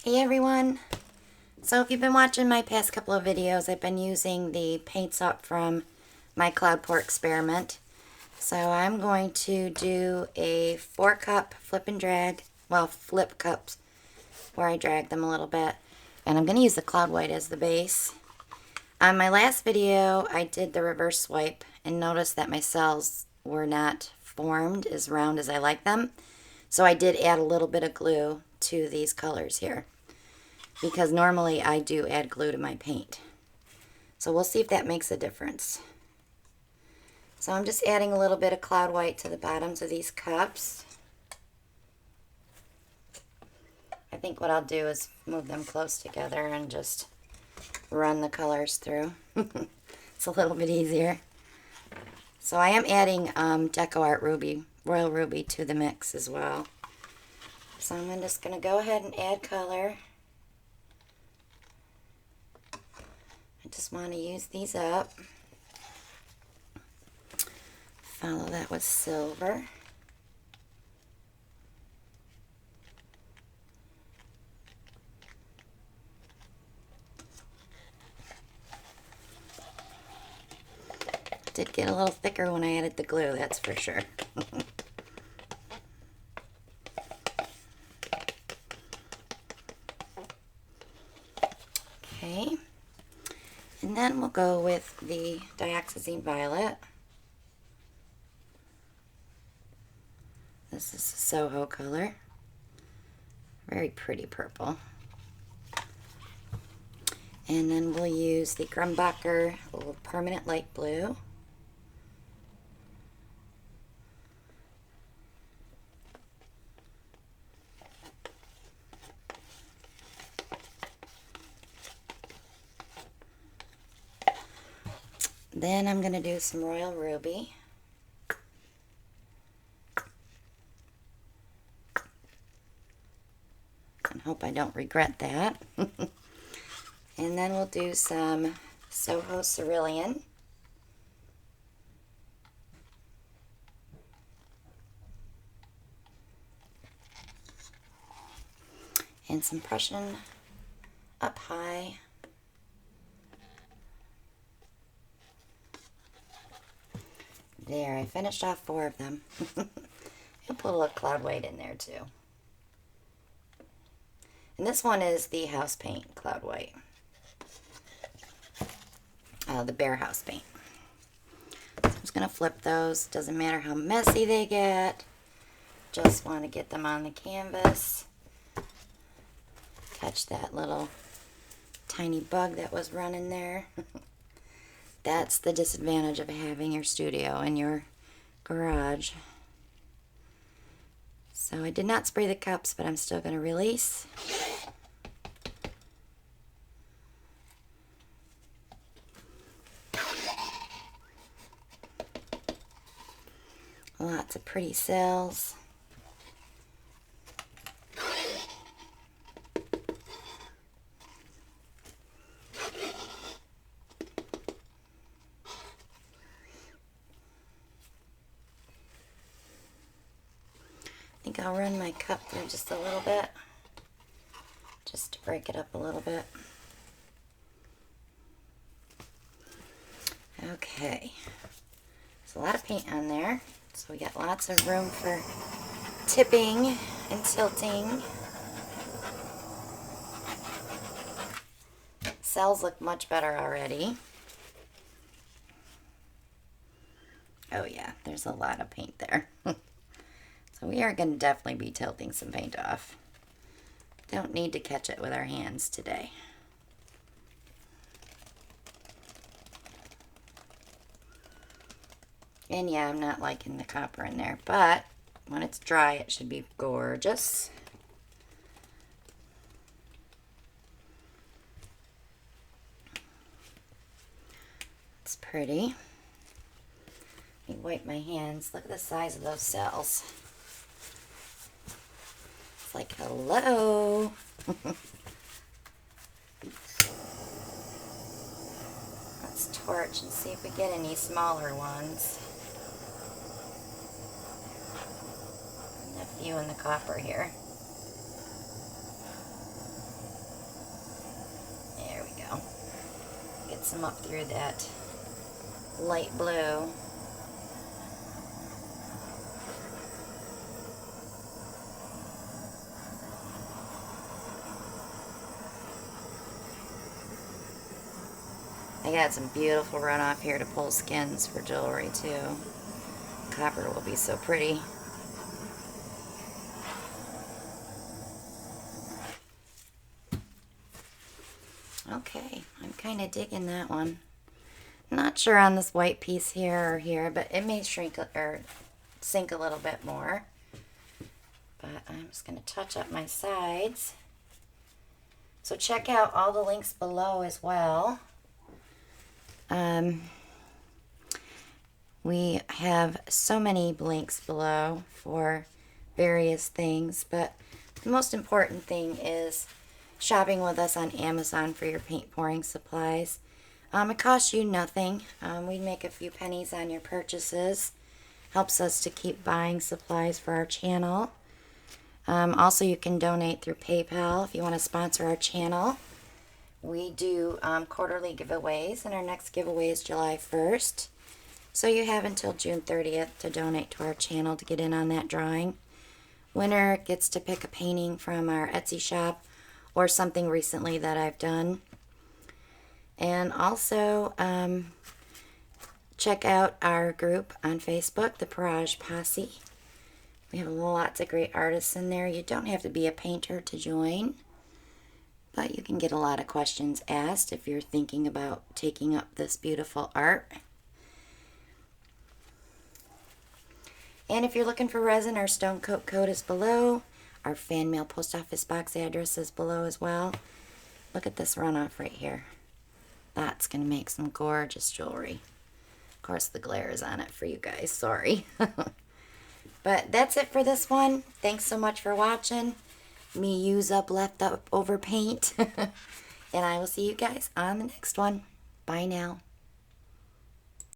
Hey everyone! So if you've been watching my past couple of videos, I've been using the paints up from my cloud pour experiment. So I'm going to do a 4-cup flip and drag, well, flip cups, where I drag them a little bit. And I'm going to use the cloud white as the base. On my last video, I did the reverse swipe and noticed that my cells were not formed as round as I like them. So I did add a little bit of glue to these colors here, because normally I do add glue to my paint. So we'll see if that makes a difference. So I'm just adding a little bit of cloud white to the bottoms of these cups. I think what I'll do is move them close together and just run the colors through. It's a little bit easier. So I am adding Deco Art Ruby, Royal Ruby to the mix as well. So I'm just going to go ahead and add color. I just want to use these up. Follow that with silver. It did get a little thicker when I added the glue, that's for sure. Okay. And then we'll go with the Dioxazine Violet. This is a Soho color. Very pretty purple. And then we'll use the Grumbacher Permanent Light Blue. Then I'm going to do some Royal Ruby. And hope I don't regret that. And then we'll do some Soho Cerulean. And some Prussian Up High. There, I finished off 4 of them. I'll put a little cloud white in there too. And this one is the house paint cloud white. The Bear House paint. So I'm just going to flip those. Doesn't matter how messy they get. Just want to get them on the canvas. Catch that little tiny bug that was running there. That's the disadvantage of having your studio in your garage. So I did not spray the cups, but I'm still going to release. Lots of pretty cells. I think I'll run my cup through just a little bit, just to break it up a little bit. Okay, there's a lot of paint on there, so we got lots of room for tipping and tilting. Cells look much better already. Oh yeah, there's a lot of paint there. So we are going to definitely be tilting some paint off. Don't need to catch it with our hands today. And yeah, I'm not liking the copper in there, but when it's dry, it should be gorgeous. It's pretty. Let me wipe my hands. Look at the size of those cells. It's like, hello. Let's torch and see if we get any smaller ones. And a few in the copper here. some up through that light blue. I got some beautiful runoff here to pull skins for jewelry too. Copper will be so pretty. Okay, I'm kind of digging that one. Not sure on this white piece here or here, but it may shrink or sink a little bit more. But I'm just going to touch up my sides. So check out all the links below as well. We have so many links below for various things, but the most important thing is shopping with us on Amazon for your paint pouring supplies. It costs you nothing. We make a few pennies on your purchases. Helps us to keep buying supplies for our channel. Also, you can donate through PayPal if you want to sponsor our channel. We do quarterly giveaways, and our next giveaway is July 1st. So you have until June 30th to donate to our channel to get in on that drawing. Winner gets to pick a painting from our Etsy shop or something recently that I've done. And also, check out our group on Facebook, the Parage Posse. We have lots of great artists in there. You don't have to be a painter to join, but you can get a lot of questions asked if you're thinking about taking up this beautiful art. And if you're looking for resin, our stone coat code is below. Our fan mail post office box address is below as well. Look at this runoff right here. That's going to make some gorgeous jewelry. Of course, the glare is on it for you guys. Sorry. But that's it for this one. Thanks so much for watching me use up leftover paint. And I will see you guys on the next one. Bye now.